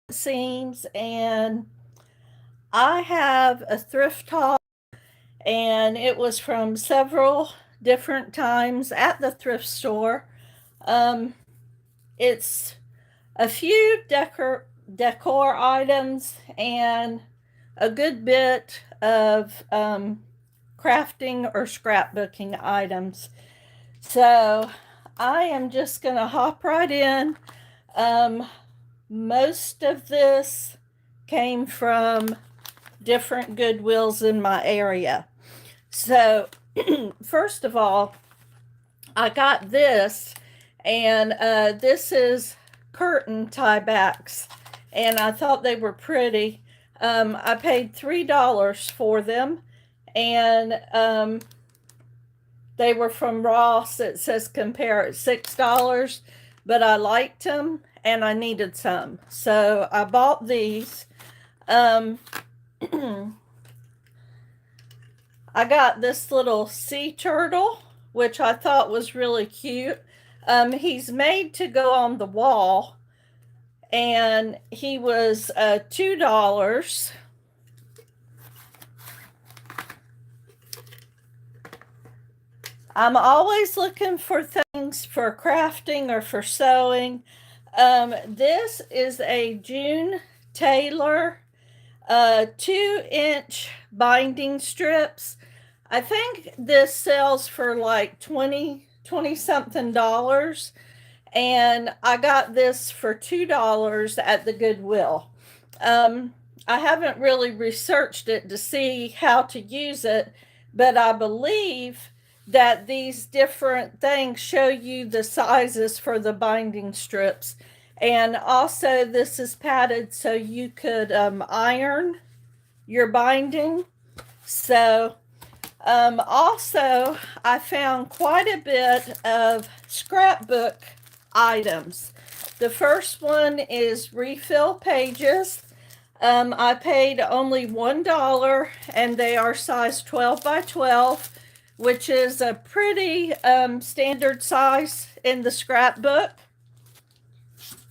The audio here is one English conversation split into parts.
Scenes, and I have a thrift haul, and it was from several different times at the thrift store. Um, it's a few decor items and a good bit of crafting or scrapbooking items. So I am just going to hop right in. Um, Most of this came from different Goodwills in my area. So, first of all, I got this, and this is curtain tiebacks, and I thought they were pretty. I paid $3 for them, and they were from Ross. It says compare at $6, but I liked them and I needed some. So I bought these. Um, I got this little sea turtle, which I thought was really cute. He's made to go on the wall, and he was $2. I'm always looking for things for crafting or for sewing. This is a June Taylor 2-inch binding strips. I think this sells for like 20 something dollars. And I got this for $2 at the Goodwill. I haven't really researched it to see how to use it, but I believe that these different things show you the sizes for the binding strips. And also, this is padded so you could iron your binding. So, also, I found quite a bit of scrapbook items. The first one is refill pages. I paid only $1, and they are size 12 by 12, which is a pretty standard size in the scrapbook.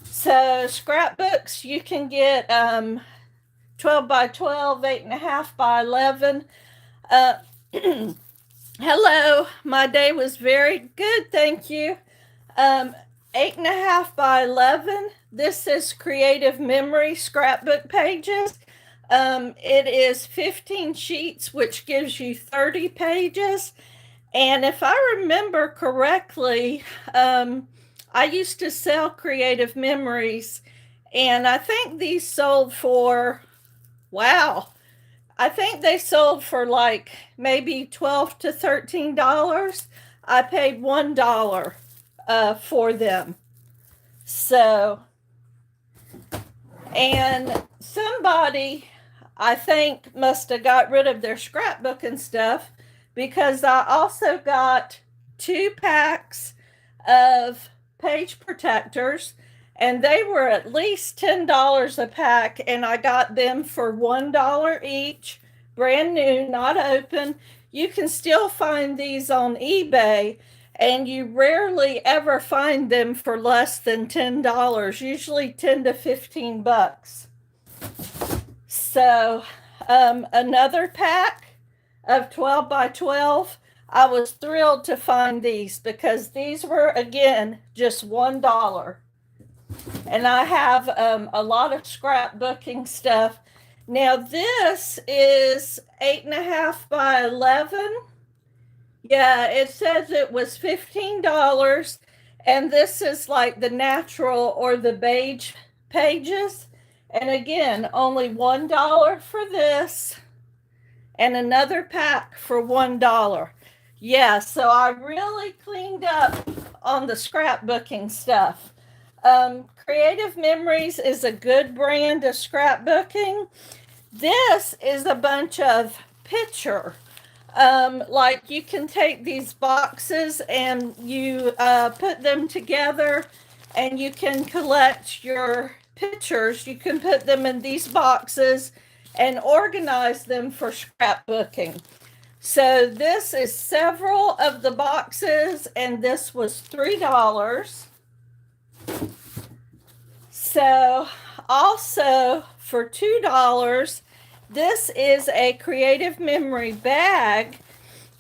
So scrapbooks, you can get 12 by 12, 8.5 by 11. Hello, my day was very good, thank you. 8.5 by 11. This is Creative Memory scrapbook pages. It is 15 sheets, which gives you 30 pages. And if I remember correctly, I used to sell Creative Memories, and I think these sold for, wow, I think they sold for like maybe $12 to $13. I paid $1 for them. So, and somebody, I think, must have got rid of their scrapbook and stuff, because I also got 2 packs of page protectors, and they were at least $10 a pack, and I got them for $1 each, brand new, not open. You can still find these on eBay, and you rarely ever find them for less than $10, usually 10 to 15 bucks. So, another pack of 12 by 12. I was thrilled to find these because these were, again, just $1. And I have a lot of scrapbooking stuff. Now, this is 8.5 by 11. Yeah, it says it was $15. And this is like the natural or the beige pages. And again, only $1 for this, and another pack for $1. Yeah, so I really cleaned up on the scrapbooking stuff. Creative Memories is a good brand of scrapbooking. This is a bunch of picture. Like you can take these boxes and you put them together, and you can collect your pictures. You can put them in these boxes and organize them for scrapbooking. So this is several of the boxes, and this was $3. So Also, for $2, this is a creative memory bag.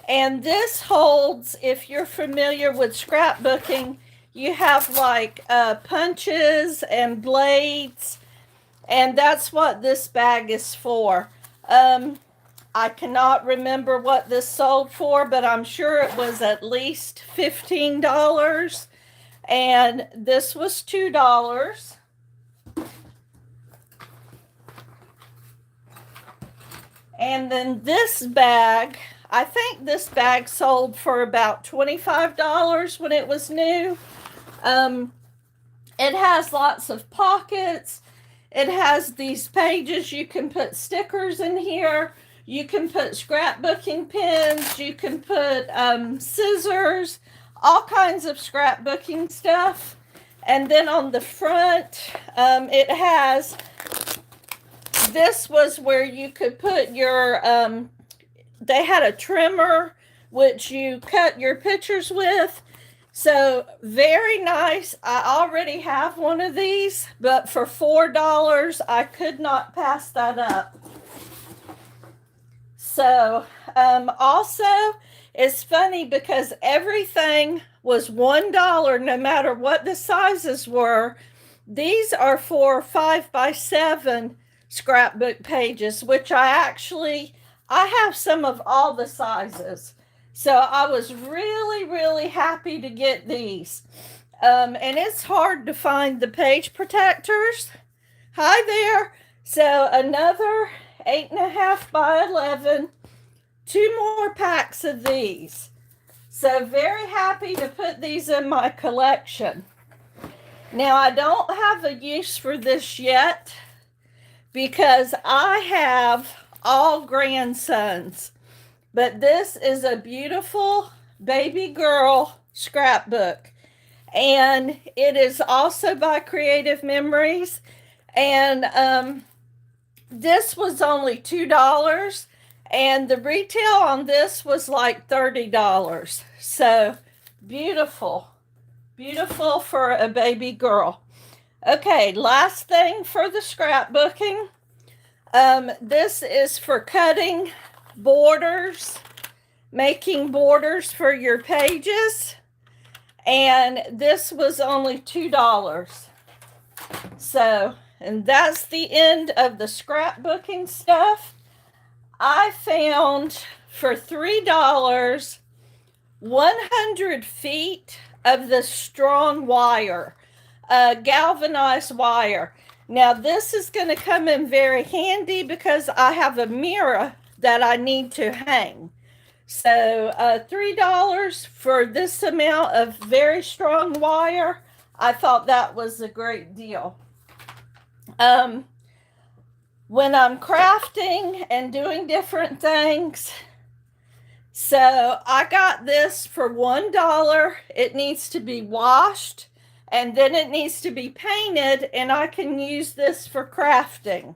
And this holds, if you're familiar with scrapbooking, you have like punches and blades, and that's what this bag is for. I cannot remember what this sold for, but I'm sure it was at least $15, and this was $2. And then this bag, I think this bag sold for about $25 when it was new. It has lots of pockets. It has these pages. You can put stickers in here. You can put scrapbooking pens. You can put scissors, all kinds of scrapbooking stuff. And then on the front, it has, this was where you could put your, they had a trimmer which you cut your pictures with. So very nice. I already have one of these, but for $4, I could not pass that up. So also, it's funny because everything was $1 no matter what the sizes were. These are for 5x7 scrapbook pages, which I have some of all the sizes. So I was really, really happy to get these. And it's hard to find the page protectors. Hi there. So another 8.5 by 11, 2 more packs of these. So very happy to put these in my collection. Now I don't have a use for this yet because I have all grandsons. But this is a beautiful baby girl scrapbook. And it is also by Creative Memories. And this was only $2. And the retail on this was like $30. So beautiful. Beautiful for a baby girl. Okay, last thing for the scrapbooking. This is for cutting borders, making borders for your pages, and this was only $2. So, and that's the end of the scrapbooking stuff. I found for $3 100 feet of the strong wire, galvanized wire. Now this is going to come in very handy because I have a mirror that I need to hang. So $3 for this amount of very strong wire. I thought that was a great deal. When I'm crafting and doing different things, so I got this for $1. It needs to be washed and then it needs to be painted, and I can use this for crafting.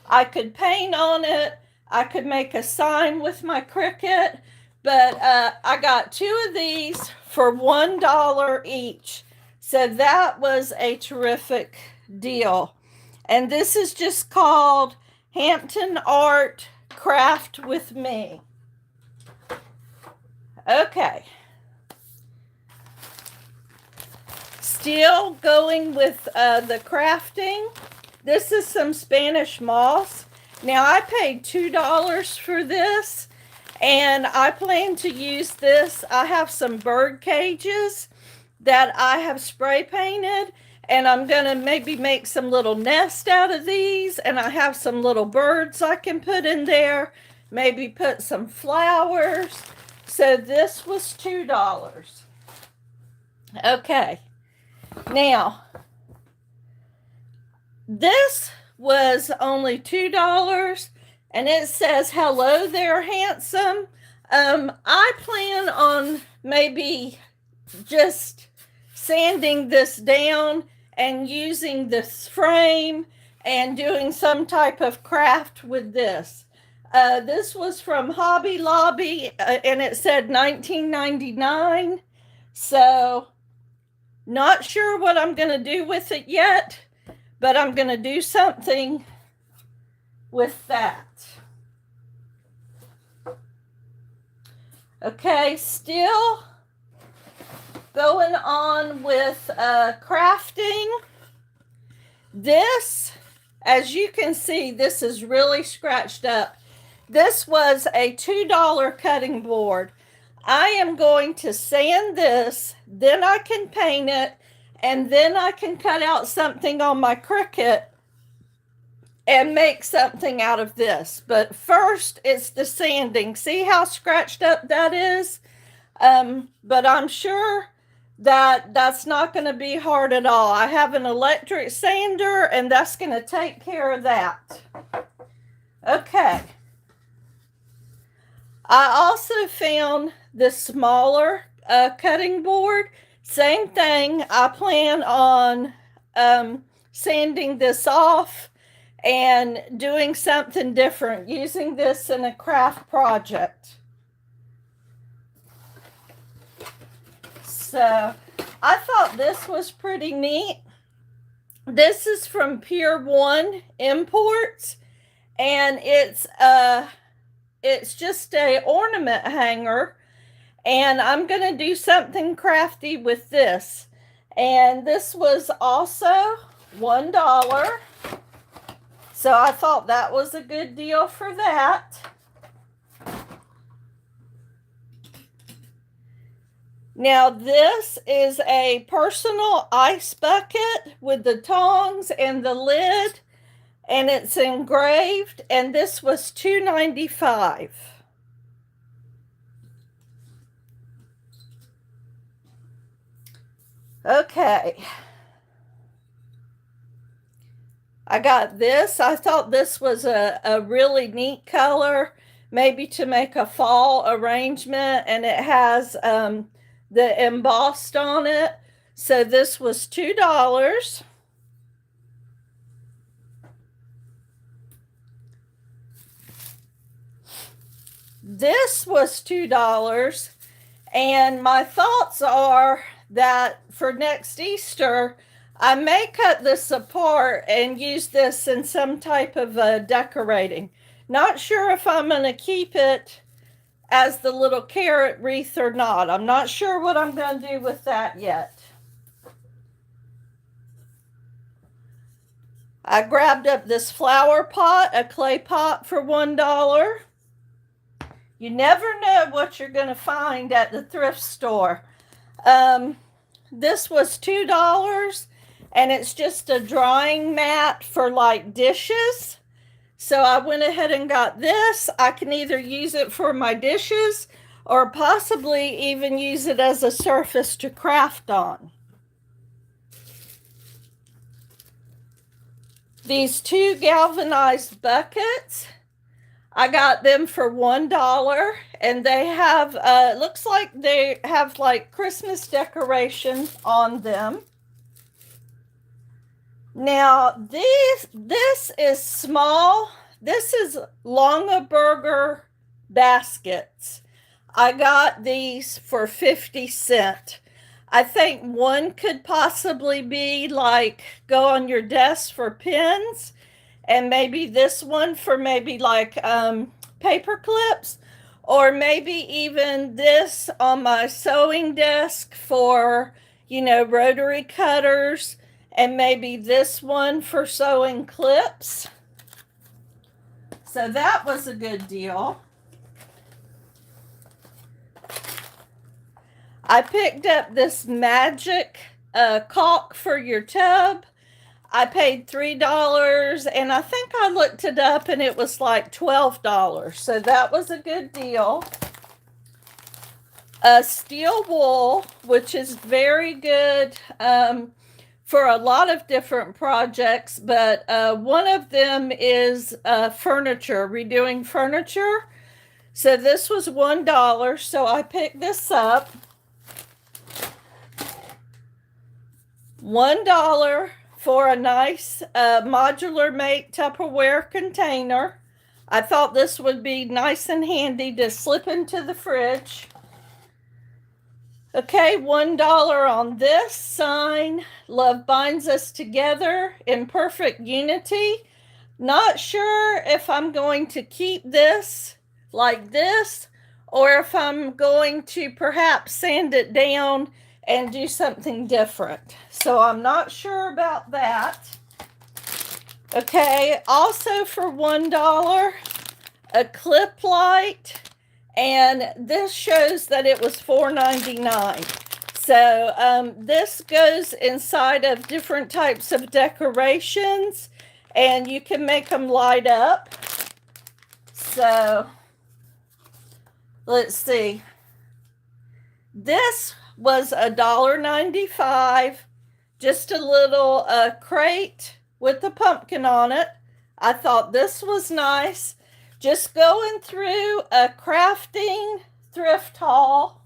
I could paint on it. I could make a sign with my Cricut, but I got 2 of these for $1 each. So that was a terrific deal. And this is just called Hampton Art Craft with Me. Okay. Still going with the crafting. This is some Spanish moss. Now I paid $2 for this, and I plan to use this. I have some bird cages that I have spray painted, and I'm going to maybe make some little nest out of these, and I have some little birds I can put in there, maybe put some flowers. So this was $2. Okay. Now, this was only $2, and it says, "Hello there, handsome." I plan on maybe just sanding this down and using this frame and doing some type of craft with this. This was from Hobby Lobby, and it said $19.99. So, not sure what I'm going to do with it yet, but I'm going to do something with that. Okay, still going on with crafting. This, as you can see, this is really scratched up. This was a $2 cutting board. I am going to sand this, then I can paint it, and then I can cut out something on my Cricut and make something out of this. But first, it's the sanding. See how scratched up that is? But I'm sure that that's not going to be hard at all. I have an electric sander, and that's going to take care of that. Okay. I also found the smaller cutting board. Same thing. I plan on sanding this off and doing something different, using this in a craft project. So I thought this was pretty neat. This is from Pier 1 Imports, and it's just a ornament hanger, and I'm going to do something crafty with this. And this was also $1. So I thought that was a good deal for that. Now this is a personal ice bucket with the tongs and the lid, and it's engraved, and this was $2.95. Okay. I got this. I thought this was a really neat color, maybe to make a fall arrangement, and it has the embossed on it. So this was $2. This was $2. And my thoughts are that for next Easter, I may cut this apart and use this in some type of decorating. Not sure if I'm going to keep it as the little carrot wreath or not. I'm not sure what I'm going to do with that yet. I grabbed up this flower pot, a clay pot, for $1. You never know what you're going to find at the thrift store. This was $2, and it's just a drying mat for like dishes. So I went ahead and got this. I can either use it for my dishes or possibly even use it as a surface to craft on. These two galvanized buckets, I got them for $1, and they have, looks like they have like Christmas decorations on them. Now, this is small. This is Longaberger baskets. I got these for 50 cents. I think one could possibly be like go on your desk for pins, and maybe this one for maybe like paper clips, or maybe even this on my sewing desk for, you know, rotary cutters, and maybe this one for sewing clips. So that was a good deal. I picked up this magic caulk for your tub. I paid $3, and I think I looked it up and it was like $12. So that was a good deal. Steel wool, which is very good for a lot of different projects, but one of them is furniture, redoing furniture. So this was $1, so I picked this up. $1 for a nice modular make Tupperware container. I thought this would be nice and handy to slip into the fridge. Okay, $1 on this sign. Love binds us together in perfect unity. Not sure if I'm going to keep this like this or if I'm going to perhaps sand it down and do something different. So I'm not sure about that. Okay, also for $1, a clip light, and this shows that it was $4.99. So this goes inside of different types of decorations, and you can make them light up. So let's see. This was $1.95, just a little crate with the pumpkin on it. I thought this was nice. Just going through a crafting thrift haul.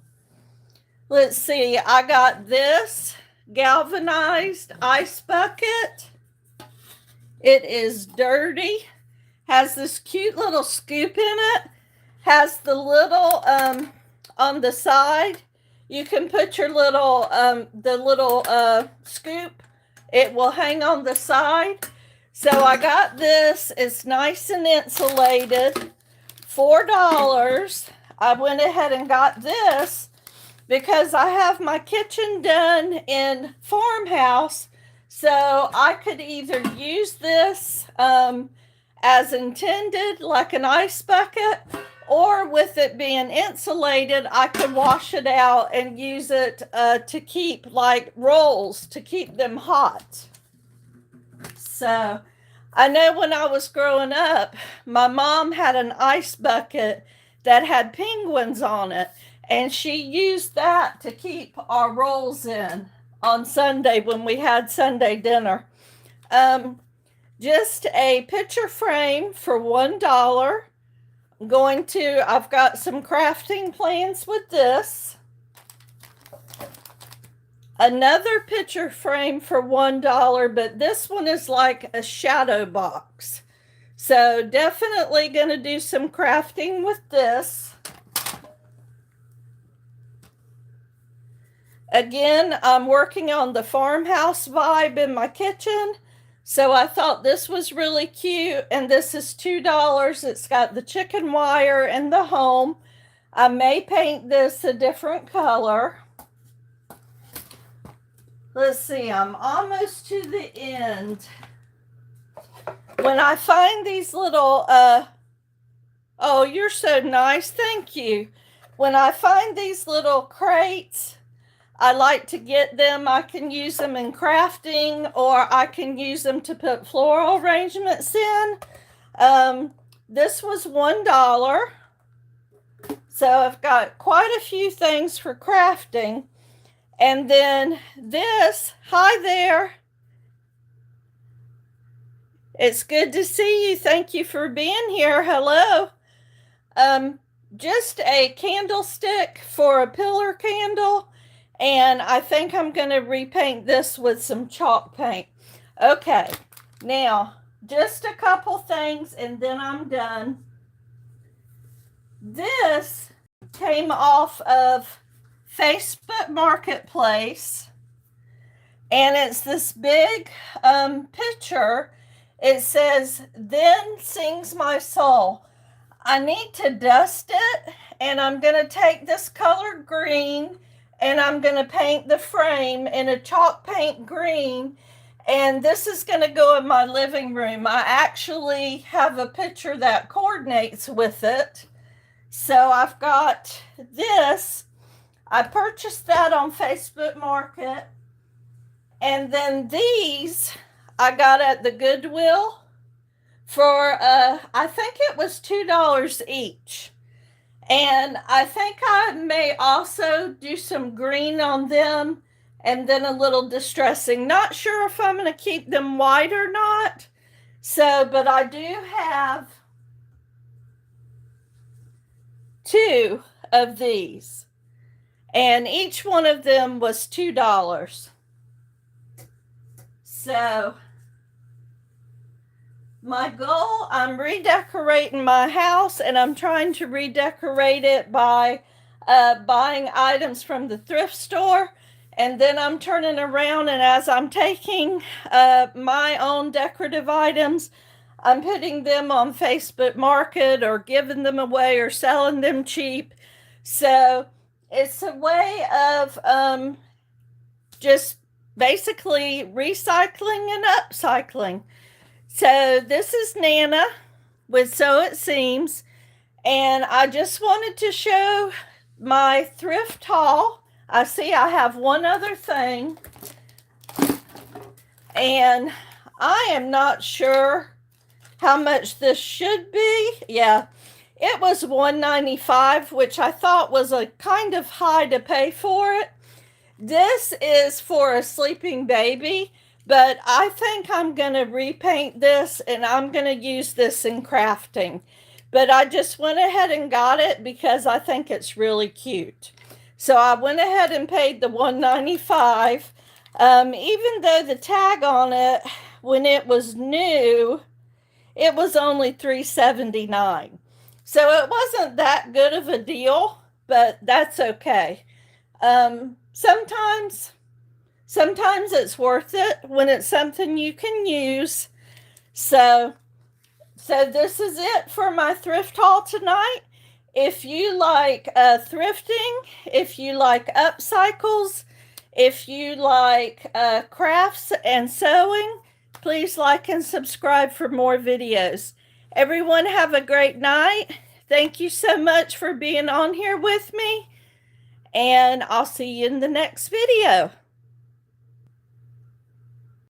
Let's see, I got this galvanized ice bucket. It is dirty, has this cute little scoop in it, has the little on the side. You can put your little scoop. It will hang on the side. So I got this. It's nice and insulated. $4. I went ahead and got this because I have my kitchen done in farmhouse. So I could either use this as intended, like an ice bucket, or with it being insulated, I could wash it out and use it to keep like rolls to keep them hot. So I know when I was growing up, my mom had an ice bucket that had penguins on it, and she used that to keep our rolls in on Sunday when we had Sunday dinner. Just a picture frame for $1. I've got some crafting plans with this. Another picture frame for $1, but this one is like a shadow box. So definitely going to do some crafting with this. Again, I'm working on the farmhouse vibe in my kitchen. So I thought this was really cute, and this is $2. It's got the chicken wire and the home. I may paint this a different color. Let's see, I'm almost to the end. When I find these little, oh, you're so nice, thank you. When I find these little crates, I like to get them. I can use them in crafting, or I can use them to put floral arrangements in. This was $1. So I've got quite a few things for crafting. And then this, hi there. It's good to see you. Thank you for being here. Hello. Just a candlestick for a pillar candle. And I think I'm going to repaint this with some chalk paint. Okay, now just a couple things and then I'm done. This came off of Facebook Marketplace, and it's this big picture. It says, "Then sings my soul." I need to dust it, and I'm going to take this color green, and I'm going to paint the frame in a chalk paint green, and this is going to go in my living room. I actually have a picture that coordinates with it. So I've got this. I purchased that on Facebook Market. And then these I got at the Goodwill for, I think it was $2 each. And I think I may also do some green on them and then a little distressing. Not sure if I'm going to keep them white or not. So, but I do have 2 of these. And each one of them was $2. So, my goal, I'm redecorating my house, and I'm trying to redecorate it by buying items from the thrift store. And then I'm turning around, and as I'm taking my own decorative items, I'm putting them on Facebook Market or giving them away or selling them cheap. So it's a way of just basically recycling and upcycling. So this is Nana with So It Seems, and I just wanted to show my thrift haul. I see I have one other thing, and I am not sure how much this should be. Yeah, it was $1.95, which I thought was a kind of high to pay for it. This is for a sleeping baby, but I think I'm going to repaint this, and I'm going to use this in crafting. But I just went ahead and got it because I think it's really cute. So I went ahead and paid the $1.95. Even though the tag on it, when it was new, it was only $3.79. So it wasn't that good of a deal, but that's okay. Sometimes it's worth it when it's something you can use. So this is it for my thrift haul tonight. If you like thrifting, if you like upcycles, if you like crafts and sewing, please like and subscribe for more videos. Everyone have a great night. Thank you so much for being on here with me, and I'll see you in the next video.